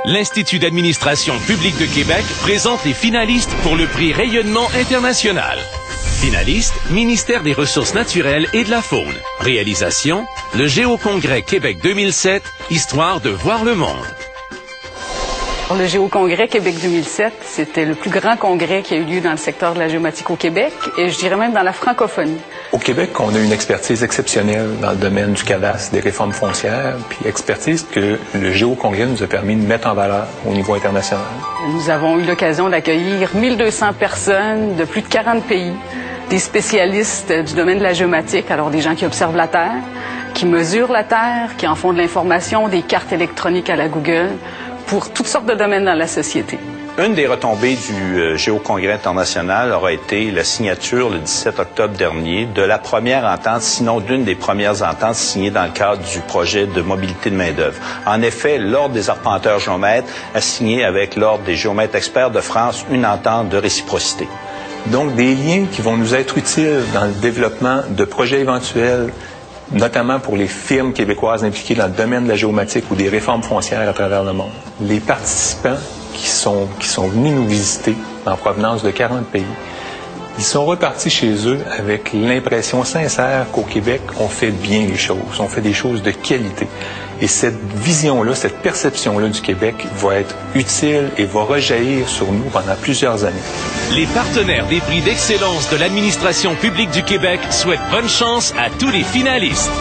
L'Institut d'administration publique de Québec présente les finalistes pour le prix Rayonnement international. Finalistes, Ministère des Ressources naturelles et de la faune. Réalisation, le Géocongrès Québec 2007, histoire de voir le monde. Le Géocongrès Québec 2007, c'était le plus grand congrès qui a eu lieu dans le secteur de la géomatique au Québec et je dirais même dans la francophonie. Au Québec, on a une expertise exceptionnelle dans le domaine du cadastre, des réformes foncières, puis expertise que le Géocongrès nous a permis de mettre en valeur au niveau international. Nous avons eu l'occasion d'accueillir 1200 personnes de plus de 40 pays, des spécialistes du domaine de la géomatique, alors des gens qui observent la Terre, qui mesurent la Terre, qui en font de l'information, des cartes électroniques à la Google, pour toutes sortes de domaines dans la société. Une des retombées du Géocongrès international aura été la signature le 17 octobre dernier de la première entente, sinon d'une des premières ententes signées dans le cadre du projet de mobilité de main-d'œuvre. En effet, l'Ordre des arpenteurs géomètres a signé avec l'Ordre des géomètres experts de France une entente de réciprocité. Donc, des liens qui vont nous être utiles dans le développement de projets éventuels, notamment pour les firmes québécoises impliquées dans le domaine de la géomatique ou des réformes foncières à travers le monde. Les participants qui sont venus nous visiter en provenance de 40 pays, ils sont repartis chez eux avec l'impression sincère qu'au Québec, on fait bien les choses, on fait des choses de qualité. Et cette vision-là, cette perception-là du Québec va être utile et va rejaillir sur nous pendant plusieurs années. Les partenaires des prix d'excellence de l'administration publique du Québec souhaitent bonne chance à tous les finalistes.